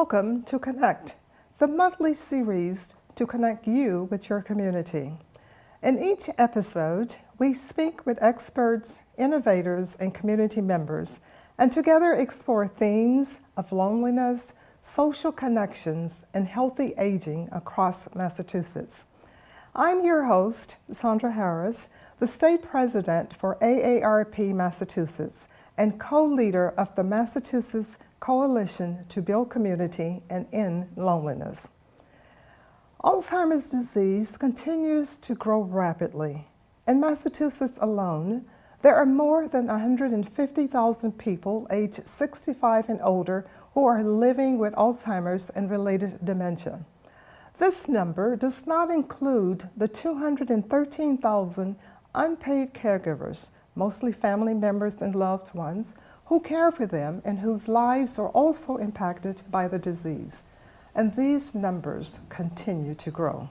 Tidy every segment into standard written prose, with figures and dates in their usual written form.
Welcome to Connect, the monthly series to connect you with your community. In each episode, we speak with experts, innovators, and community members, and together explore themes of loneliness, social connections, and healthy aging across Massachusetts. I'm your host, Sandra Harris, the state president for AARP Massachusetts and co-leader of the Massachusetts Coalition to Build Community and End Loneliness. Alzheimer's disease continues to grow rapidly. In Massachusetts alone, there are more than 150,000 people aged 65 and older who are living with Alzheimer's and related dementia. This number does not include the 213,000 unpaid caregivers, mostly family members and loved ones, who care for them and whose lives are also impacted by the disease. And these numbers continue to grow.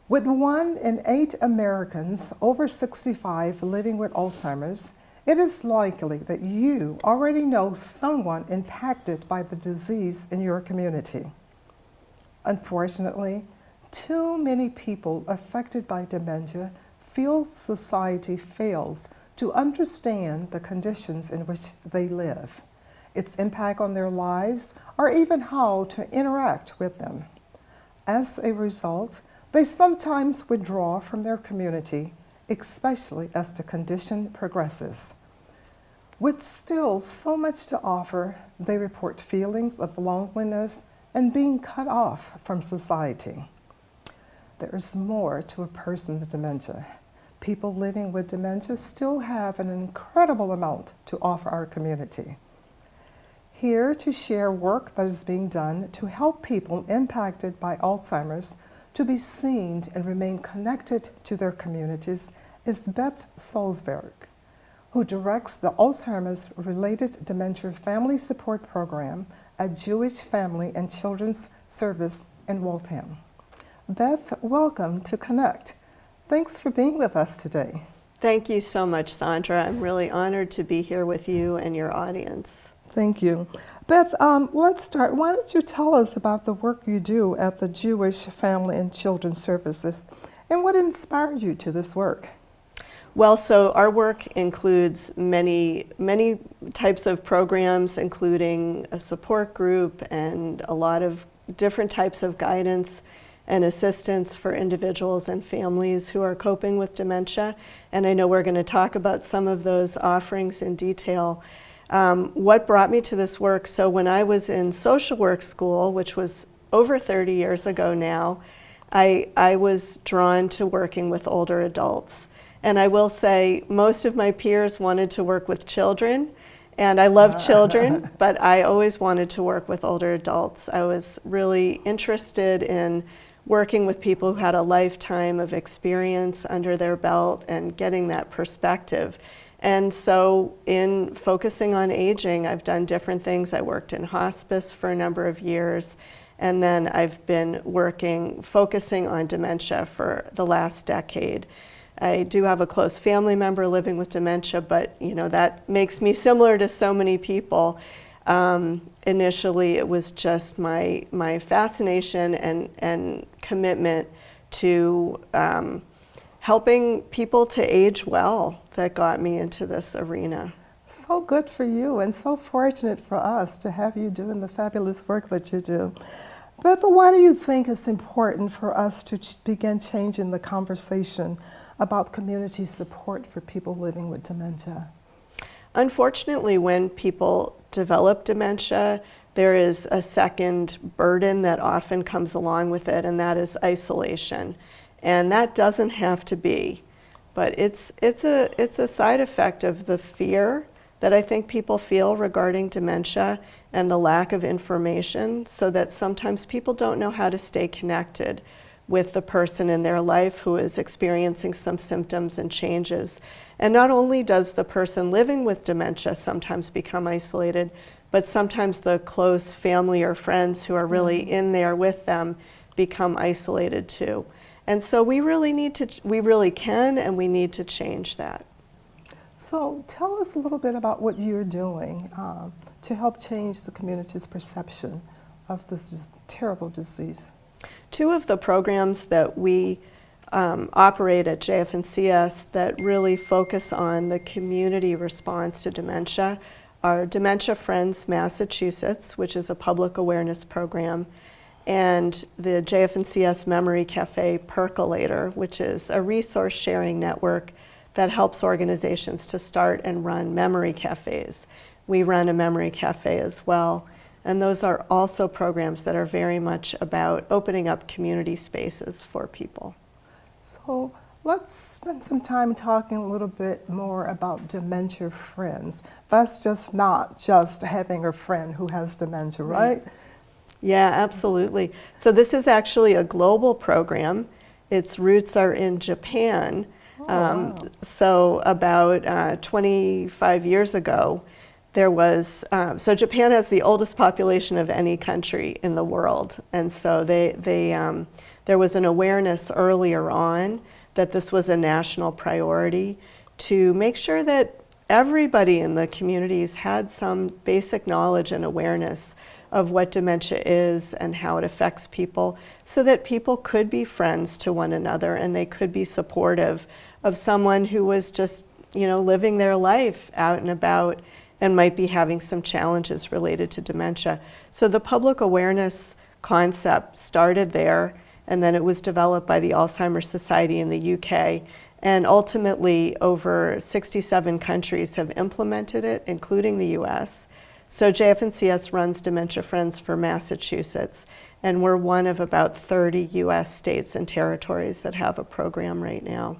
With 1 in 8 Americans over 65 living with Alzheimer's, it is likely that you already know someone impacted by the disease in your community. Unfortunately, too many people affected by dementia feel society fails to understand the conditions in which they live, its impact on their lives, or even how to interact with them. As a result, they sometimes withdraw from their community, especially as the condition progresses. With still so much to offer, they report feelings of loneliness and being cut off from society. There is more to a person with dementia. People living with dementia still have an incredible amount to offer our community. Here to share work that is being done to help people impacted by Alzheimer's to be seen and remain connected to their communities is Beth Soltzberg, who directs the Alzheimer's-related dementia family support program at Jewish Family and Children's Service in Waltham. Beth, welcome to Connect. Thanks for being with us today. Thank you so much, Sandra. I'm really honored to be here with you and your audience. Thank you. Beth, let's start. Why don't you tell us about the work you do at the Jewish Family and Children's Services and what inspired you to this work? Well, so our work includes many types of programs, including a support group and a lot of different types of guidance and assistance for individuals and families who are coping with dementia. And I know we're going to talk about some of those offerings in detail. What brought me to this work, so when I was in social work school, which was over 30 years ago now, I was drawn to working with older adults. And I will say most of my peers wanted to work with children, and I love children, but I always wanted to work with older adults. I was really interested in working with people who had a lifetime of experience under their belt and getting that perspective. And so in focusing on aging, I've done different things. I worked in hospice for a number of years, and then I've been focusing on dementia for the last decade. I do have a close family member living with dementia, but that makes me similar to so many people. Initially, it was just my fascination and commitment to helping people to age well that got me into this arena. So good for you, and so fortunate for us to have you doing the fabulous work that you do. Beth, why do you think it's important for us to begin changing the conversation about community support for people living with dementia? Unfortunately, when people develop dementia, there is a second burden that often comes along with it, and that is isolation. And that doesn't have to be, but it's a side effect of the fear that I think people feel regarding dementia and the lack of information, so that sometimes people don't know how to stay connected with the person in their life who is experiencing some symptoms and changes. And not only does the person living with dementia sometimes become isolated, but sometimes the close family or friends who are really in there with them become isolated too. And so we really can and we need to change that. So tell us a little bit about what you're doing to help change the community's perception of this terrible disease. Two of the programs that we operate at JFNCS that really focus on the community response to dementia are Dementia Friends Massachusetts, which is a public awareness program, and the JFNCS Memory Cafe Percolator, which is a resource sharing network that helps organizations to start and run memory cafes. We run a memory cafe as well. And those are also programs that are very much about opening up community spaces for people. So let's spend some time talking a little bit more about Dementia Friends. That's just not just having a friend who has dementia, right? Yeah, absolutely. So this is actually a global program. Its roots are in Japan. Wow. So about 25 years ago, there was, so Japan has the oldest population of any country in the world. And so there was an awareness earlier on that this was a national priority to make sure that everybody in the communities had some basic knowledge and awareness of what dementia is and how it affects people, so that people could be friends to one another and they could be supportive of someone who was just, living their life out and about and might be having some challenges related to dementia. So the public awareness concept started there, and then it was developed by the Alzheimer's Society in the UK. And ultimately, over 67 countries have implemented it, including the US. So JFNCS runs Dementia Friends for Massachusetts, and we're one of about 30 US states and territories that have a program right now.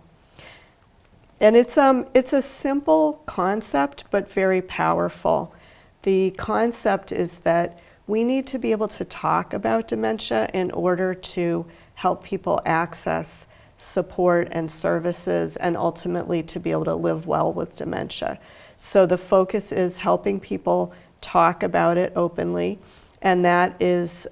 And it's a simple concept, but very powerful. The concept is that we need to be able to talk about dementia in order to help people access support and services, and ultimately to be able to live well with dementia. So the focus is helping people talk about it openly, and that is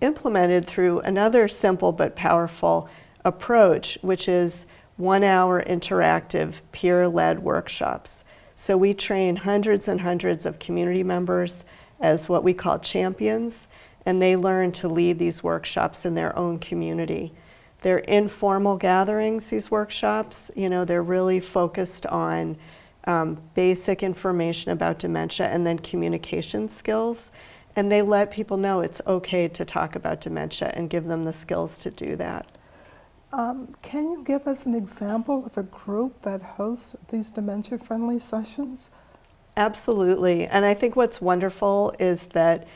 implemented through another simple but powerful approach, which is 1-hour interactive peer-led workshops. So we train hundreds and hundreds of community members as what we call champions, and they learn to lead these workshops in their own community. They're informal gatherings, these workshops. They're really focused on basic information about dementia and then communication skills. And they let people know it's okay to talk about dementia and give them the skills to do that. Can you give us an example of a group that hosts these dementia-friendly sessions? Absolutely. And I think what's wonderful is that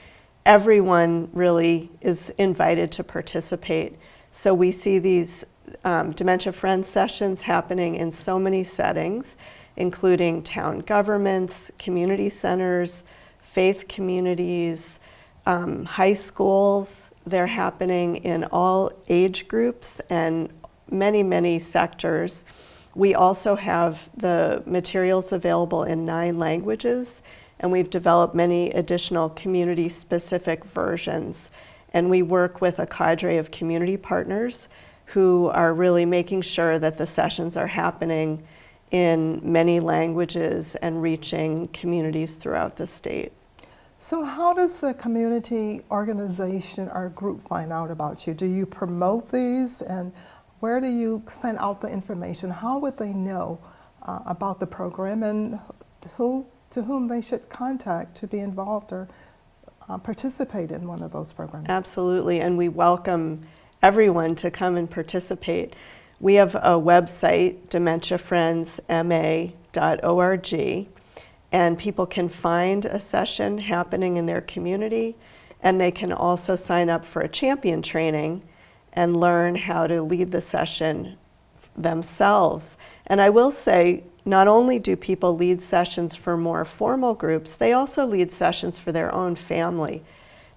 everyone really is invited to participate. So we see these Dementia Friends sessions happening in so many settings, including town governments, community centers, faith communities, high schools. They're happening in all age groups and many, many sectors. We also have the materials available in 9 languages, and we've developed many additional community-specific versions. And we work with a cadre of community partners who are really making sure that the sessions are happening in many languages and reaching communities throughout the state. So how does a community organization or group find out about you? Do you promote these, and where do you send out the information? How would they know about the program, and to whom they should contact to be involved or participate in one of those programs? Absolutely, and we welcome everyone to come and participate. We have a website, dementiafriendsma.org, and people can find a session happening in their community, and they can also sign up for a champion training and learn how to lead the session themselves. And I will say, not only do people lead sessions for more formal groups, they also lead sessions for their own family.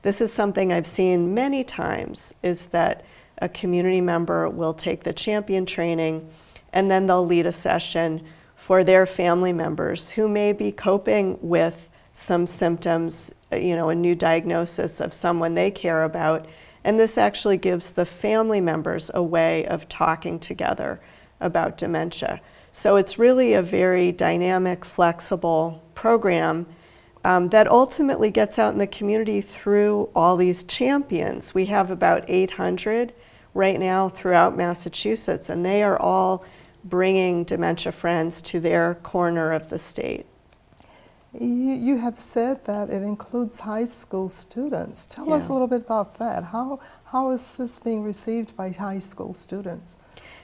This is something I've seen many times, is that a community member will take the champion training and then they'll lead a session for their family members who may be coping with some symptoms, a new diagnosis of someone they care about. And this actually gives the family members a way of talking together about dementia. So it's really a very dynamic, flexible program that ultimately gets out in the community through all these champions. We have about 800 right now throughout Massachusetts, and they are all bringing Dementia Friends to their corner of the state. You have said that it includes high school students. Tell us a little bit about that. How is this being received by high school students?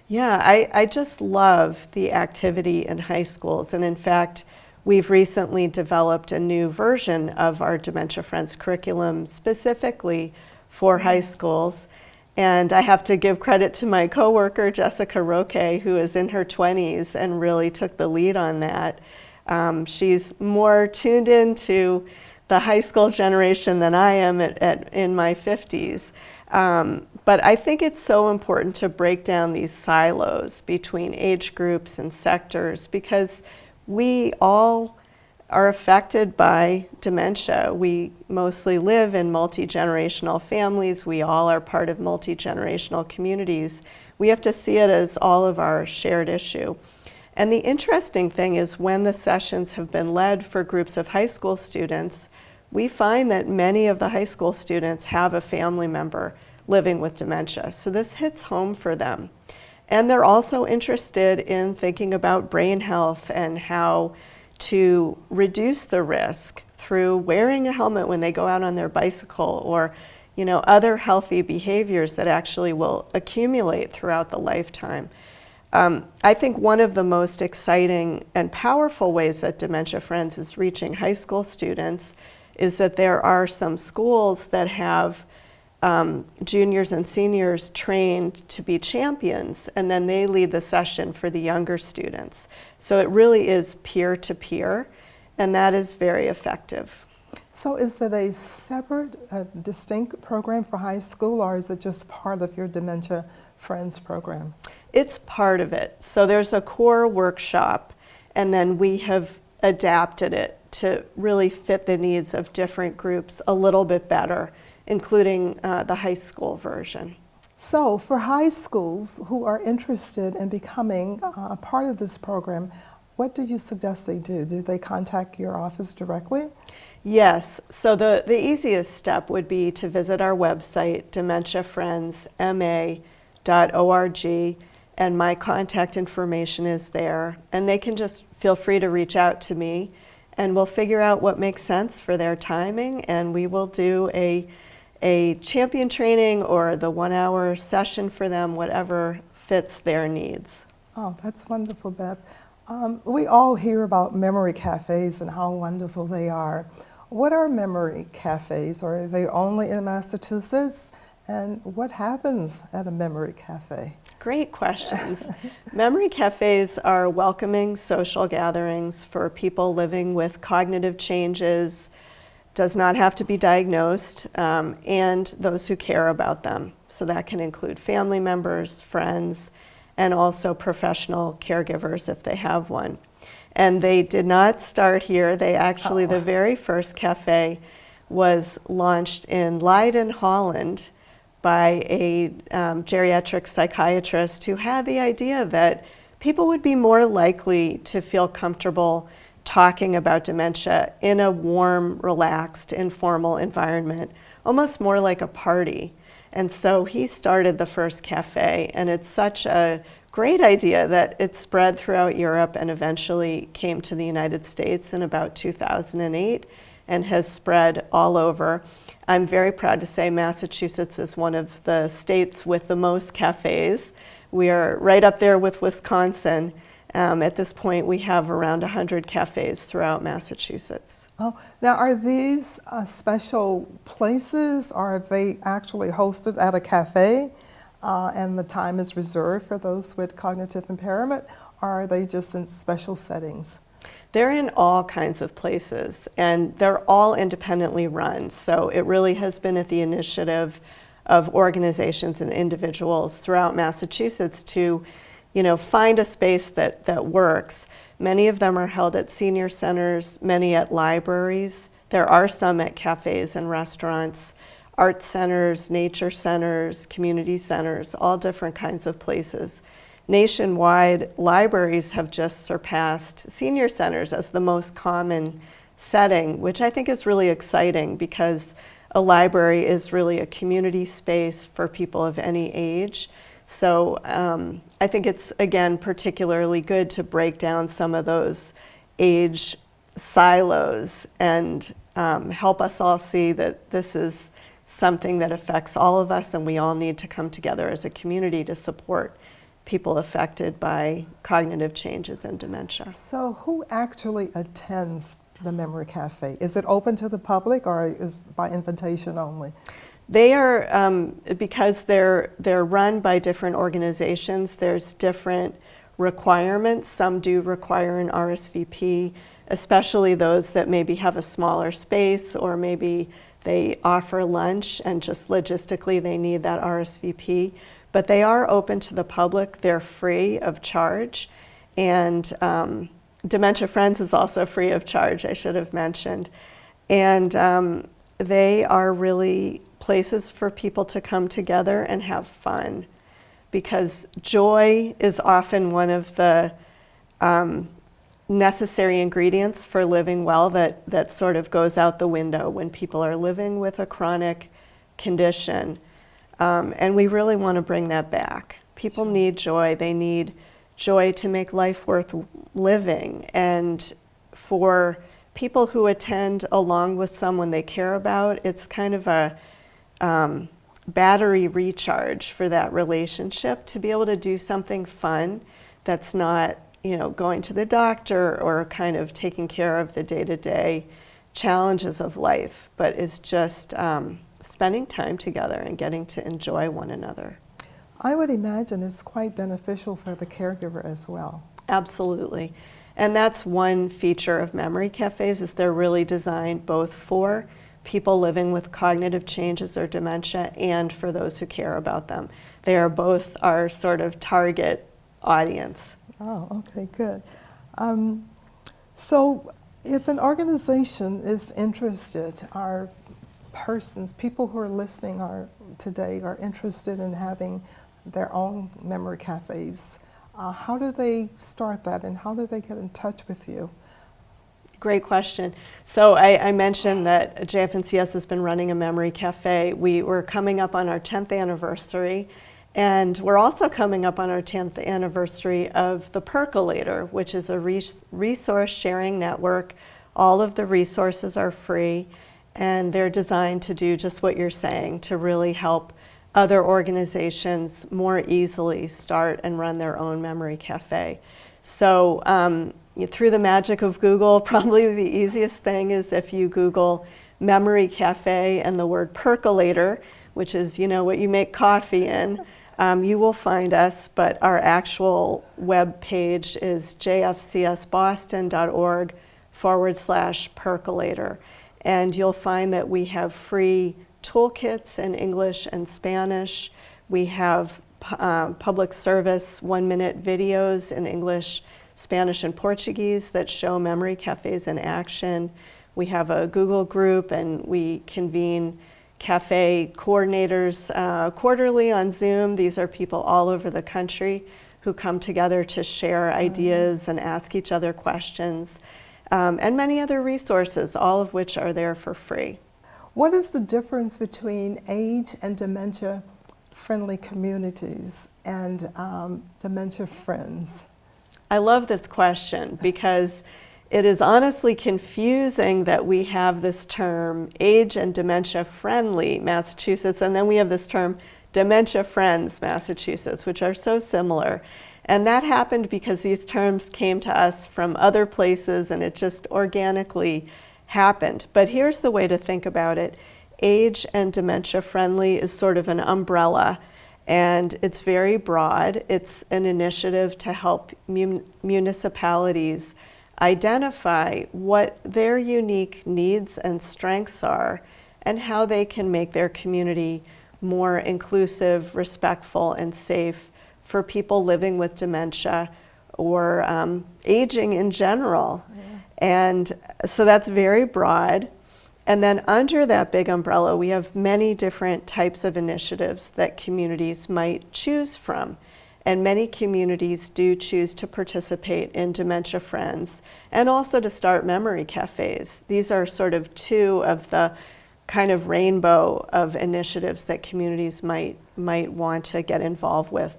Yeah, I just love the activity in high schools. And in fact, we've recently developed a new version of our Dementia Friends curriculum specifically for high schools. And I have to give credit to my coworker, Jessica Roque, who is in her 20s and really took the lead on that. She's more tuned into the high school generation than I am in my 50s. But I think it's so important to break down these silos between age groups and sectors, because we all are affected by dementia. We mostly live in multi-generational families. We all are part of multi-generational communities. We have to see it as all of our shared issue. And the interesting thing is, when the sessions have been led for groups of high school students, we find that many of the high school students have a family member living with dementia. So this hits home for them. And they're also interested in thinking about brain health and how to reduce the risk through wearing a helmet when they go out on their bicycle, or other healthy behaviors that actually will accumulate throughout the lifetime. I think one of the most exciting and powerful ways that Dementia Friends is reaching high school students is that there are some schools that have juniors and seniors trained to be champions, and then they lead the session for the younger students. So it really is peer-to-peer, and that is very effective. So is it a separate, distinct program for high school, or is it just part of your Dementia Friends program? It's part of it. So there's a core workshop, and then we have adapted it to really fit the needs of different groups a little bit better, including the high school version. So for high schools who are interested in becoming a part of this program, what do you suggest they do? Do they contact your office directly? Yes. So the easiest step would be to visit our website, dementiafriendsma.org, and my contact information is there. And they can just feel free to reach out to me, and we'll figure out what makes sense for their timing, and we will do a champion training or the 1-hour session for them, whatever fits their needs. Oh, that's wonderful, Beth. We all hear about memory cafes and how wonderful they are. What are memory cafes? Or are they only in Massachusetts? And what happens at a memory cafe? Great questions. Memory cafes are welcoming social gatherings for people living with cognitive changes, does not have to be diagnosed, and those who care about them. So that can include family members, friends, and also professional caregivers if they have one. And they did not start here. They actually, the very first cafe was launched in Leiden, Holland, by a geriatric psychiatrist who had the idea that people would be more likely to feel comfortable talking about dementia in a warm, relaxed, informal environment, almost more like a party. And so he started the first cafe, and it's such a great idea that it spread throughout Europe and eventually came to the United States in about 2008 and has spread all over. I'm very proud to say Massachusetts is one of the states with the most cafes. We are right up there with Wisconsin. At this point, we have around 100 cafes throughout Massachusetts. Oh, now are these special places, or are they actually hosted at a cafe and the time is reserved for those with cognitive impairment, or are they just in special settings? They're in all kinds of places, and they're all independently run. So it really has been at the initiative of organizations and individuals throughout Massachusetts to find a space that works. Many of them are held at senior centers, many at libraries. There are some at cafes and restaurants, art centers, nature centers, community centers, all different kinds of places. nationwide, libraries have just surpassed senior centers as the most common setting, which I think is really exciting because a library is really a community space for people of any age. So I think it's, again, particularly good to break down some of those age silos and help us all see that this is something that affects all of us, and we all need to come together as a community to support people affected by cognitive changes and dementia. So who actually attends the Memory Cafe? Is it open to the public or is by invitation only? They are, because they're run by different organizations, there's different requirements. Some do require an RSVP, especially those that maybe have a smaller space, or maybe they offer lunch and just logistically they need that RSVP. But they are open to the public. They're free of charge. And Dementia Friends is also free of charge, I should have mentioned. And they are really places for people to come together and have fun, because joy is often one of the necessary ingredients for living well that sort of goes out the window when people are living with a chronic condition. And we really want to bring that back. People need joy. They need joy to make life worth living. And for people who attend along with someone they care about, it's kind of a battery recharge for that relationship, to be able to do something fun that's not, going to the doctor or kind of taking care of the day-to-day challenges of life, but is just spending time together and getting to enjoy one another. I would imagine it's quite beneficial for the caregiver as well. Absolutely. And that's one feature of memory cafes, is they're really designed both for people living with cognitive changes or dementia and for those who care about them. They are both our sort of target audience. Oh, okay, good. So if an organization is interested, are people who are listening today are interested in having their own memory cafes, how do they start that, and how do they get in touch with you? Great question. So I mentioned that JFNCS has been running a memory cafe. We were coming up on our 10th anniversary, and we're also coming up on our 10th anniversary of the Percolator, which is a resource sharing network. All of the resources are free, and they're designed to do just what you're saying, to really help other organizations more easily start and run their own memory cafe. So through the magic of Google, probably the easiest thing is if you Google memory cafe and the word percolator, which is what you make coffee in, you will find us. But our actual web page is jfcsboston.org/percolator. And you'll find that we have free toolkits in English and Spanish. We have public service 1-minute videos in English, Spanish, and Portuguese that show memory cafes in action. We have a Google group, and we convene cafe coordinators quarterly on Zoom. These are people all over the country who come together to share ideas and ask each other questions, and many other resources, all of which are there for free. What is the difference between age and dementia-friendly communities and dementia friends? I love this question because it is honestly confusing that we have this term age and dementia friendly Massachusetts, and then we have this term dementia friends Massachusetts, which are so similar. And that happened because these terms came to us from other places, and it just organically happened. But here's the way to think about it. Age and dementia friendly is sort of an umbrella, and it's very broad. It's an initiative to help municipalities identify what their unique needs and strengths are and how they can make their community more inclusive, respectful, and safe for people living with dementia or aging in general. Yeah. And so that's very broad. And then under that big umbrella, we have many different types of initiatives that communities might choose from. And many communities do choose to participate in Dementia Friends and also to start memory cafes. These are sort of two of the kind of rainbow of initiatives that communities might want to get involved with.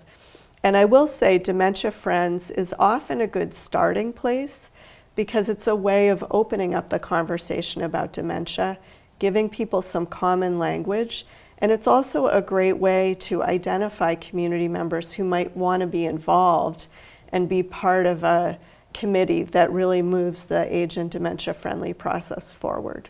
And I will say Dementia Friends is often a good starting place because it's a way of opening up the conversation about dementia, giving people some common language, and it's also a great way to identify community members who might want to be involved and be part of a committee that really moves the age and dementia-friendly process forward.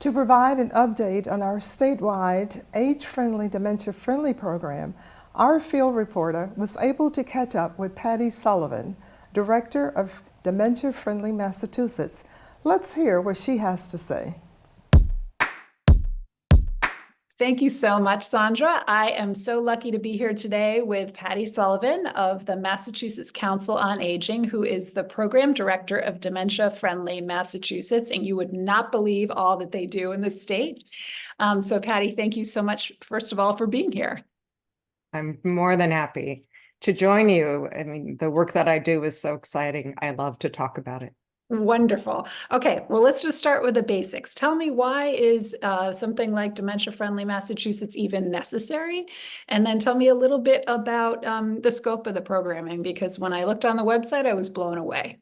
To provide an update on our statewide age-friendly, dementia-friendly program, our field reporter was able to catch up with Patty Sullivan, Director of Dementia Friendly Massachusetts. Let's hear what she has to say. Thank you so much, Sandra. I am so lucky to be here today with Patty Sullivan of the Massachusetts Council on Aging, who is the Program Director of Dementia Friendly Massachusetts, and you would not believe all that they do in the state. So Patty, thank you so much, first of all, for being here. I'm more than happy to join you. I mean, the work that I do is so exciting. I love to talk about it. Wonderful. Okay, well, let's just start with the basics. Tell me, why is something like Dementia Friendly Massachusetts even necessary? And then tell me a little bit about the scope of the programming, because when I looked on the website, I was blown away.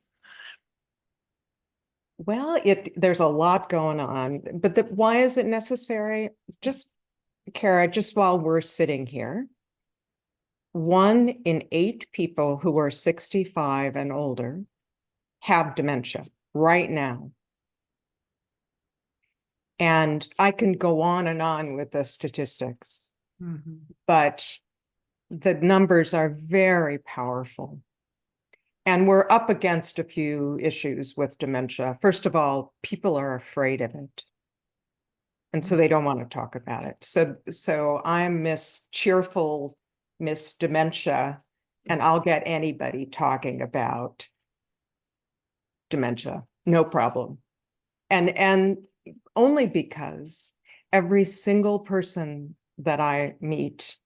Well, there's a lot going on, but why is it necessary? Just, Cara, just while we're sitting here, 1 in 8 people who are 65 and older have dementia right now. And I can go on and on with the statistics, but the numbers are very powerful. And we're up against a few issues with dementia. First of all, people are afraid of it. And so they don't want to talk about it. So I'm Miss Cheerful, Miss Dementia, and I'll get anybody talking about dementia, no problem. And only because every single person that I meet,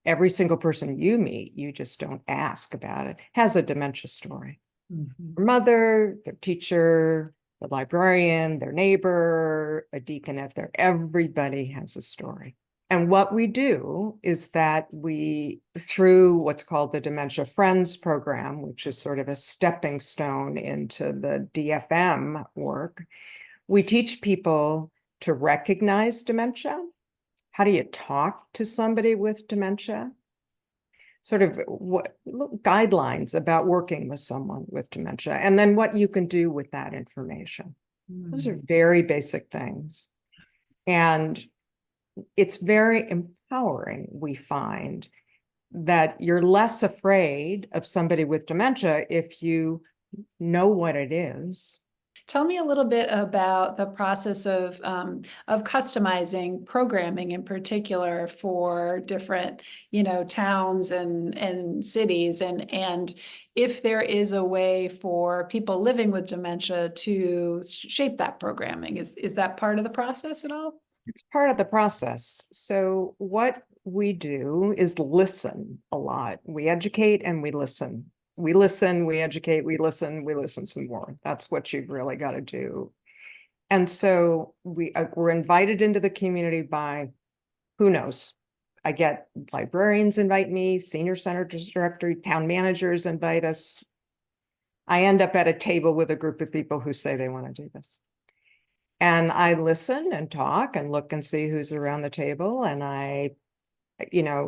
every single person you meet, you just don't ask about it, has a dementia story. Their mother, their teacher, the librarian, their neighbor, a deaconess, everybody has a story. And what we do is that we, through what's called the Dementia Friends program, which is sort of a stepping stone into the DFM work, we teach people to recognize dementia. How do you talk to somebody with dementia? Sort of what guidelines about working with someone with dementia, and then what you can do with that information. Those are very basic things. And it's very empowering, we find, that you're less afraid of somebody with dementia if you know what it is. Tell me a little bit about the process of customizing programming, in particular for different, towns and cities, and if there is a way for people living with dementia to shape that programming. Is that part of the process at all? It's part of the process. So what we do is listen a lot. We educate and we listen. We listen, we educate, we listen some more. That's what you've really got to do. And so we're invited into the community by, who knows? I get librarians invite me, senior center directory, town managers invite us. I end up at a table with a group of people who say they want to do this. And I listen and talk and look and see who's around the table. And I,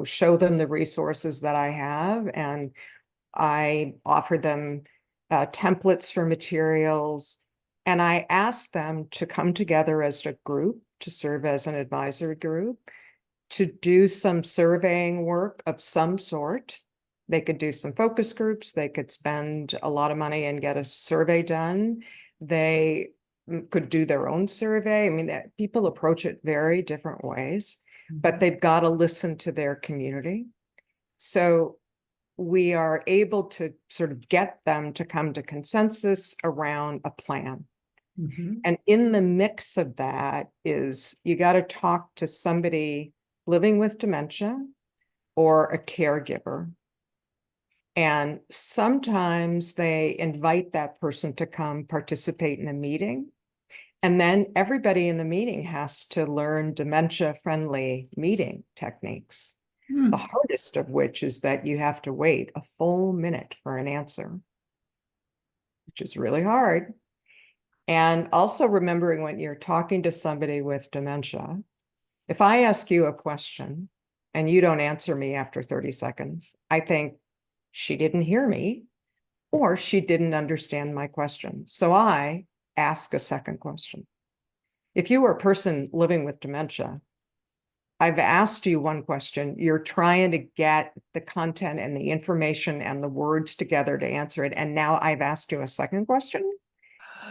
show them the resources that I have. And I offer them templates for materials. And I ask them to come together as a group, to serve as an advisory group, to do some surveying work of some sort. They could do some focus groups. They could spend a lot of money and get a survey done. They could do their own survey. I mean, people approach it very different ways, but they've got to listen to their community. So we are able to sort of get them to come to consensus around a plan. And in the mix of that is, you got to talk to somebody living with dementia or a caregiver. And sometimes they invite that person to come participate in a meeting. And then everybody in the meeting has to learn dementia-friendly meeting techniques. Hmm. The hardest of which is that you have to wait a full minute for an answer, which is really hard. And also remembering when you're talking to somebody with dementia, if I ask you a question and you don't answer me after 30 seconds, I think she didn't hear me or she didn't understand my question. So I ask a second question. If you are a person living with dementia, I've asked you one question, you're trying to get the content and the information and the words together to answer it. And now I've asked you a second question.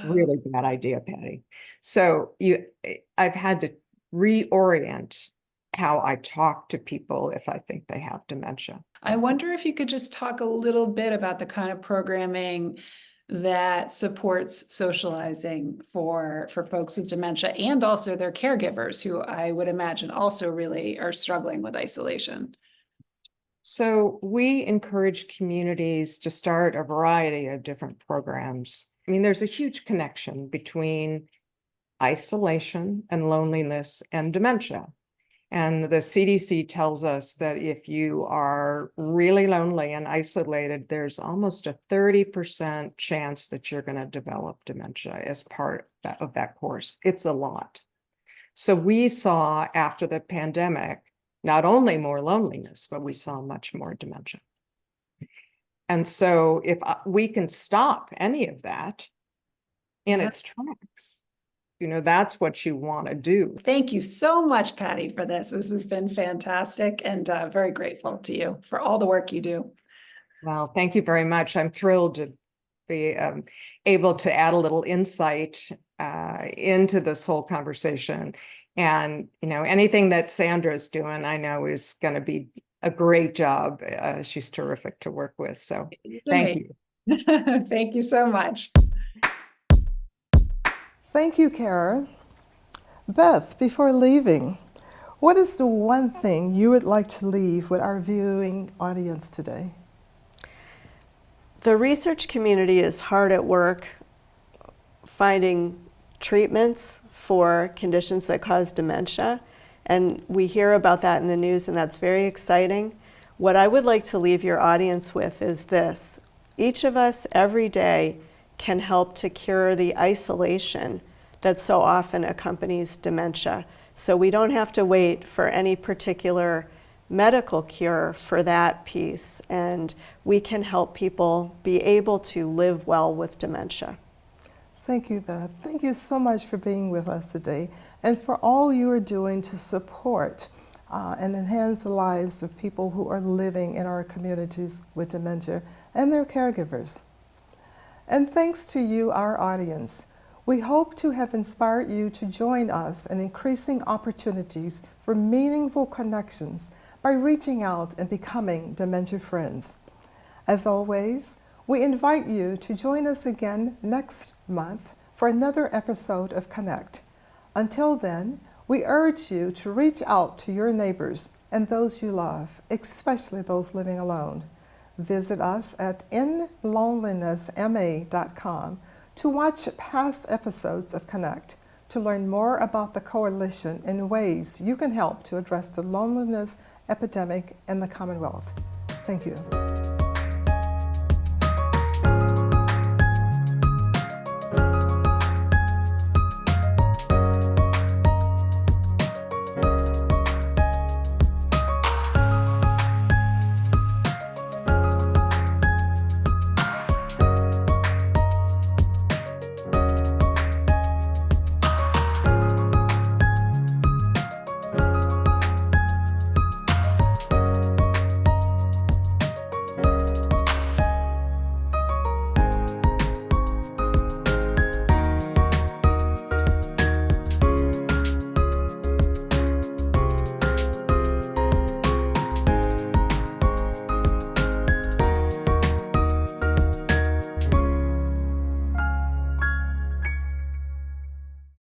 Really bad idea, Patty. So I've had to reorient how I talk to people if I think they have dementia. I wonder if you could just talk a little bit about the kind of programming that supports socializing for folks with dementia and also their caregivers, who I would imagine also really are struggling with isolation. So we encourage communities to start a variety of different programs. I mean, there's a huge connection between isolation and loneliness and dementia. And the CDC tells us that if you are really lonely and isolated, there's almost a 30% chance that you're going to develop dementia as part of that course. It's a lot. So we saw after the pandemic, not only more loneliness, but we saw much more dementia. And so if we can stop any of that in its tracks, that's what you want to do. Thank you so much, Patty, for this. This has been fantastic, and very grateful to you for all the work you do. Well, thank you very much. I'm thrilled to be able to add a little insight into this whole conversation. And, anything that Sandra's doing, I know is going to be a great job. She's terrific to work with. So thank you. Thank you so much. Thank you, Cara. Beth, before leaving, what is the one thing you would like to leave with our viewing audience today? The research community is hard at work finding treatments for conditions that cause dementia, and we hear about that in the news, and that's very exciting. What I would like to leave your audience with is this: each of us every day can help to cure the isolation that so often accompanies dementia. So we don't have to wait for any particular medical cure for that piece, and we can help people be able to live well with dementia. Thank you, Beth. Thank you so much for being with us today and for all you are doing to support and enhance the lives of people who are living in our communities with dementia and their caregivers. And thanks to you, our audience. We hope to have inspired you to join us in increasing opportunities for meaningful connections by reaching out and becoming dementia friends. As always, we invite you to join us again next month for another episode of Connect. Until then, we urge you to reach out to your neighbors and those you love, especially those living alone. Visit us at inlonelinessma.com to watch past episodes of Connect, to learn more about the coalition and ways you can help to address the loneliness epidemic in the Commonwealth. Thank you.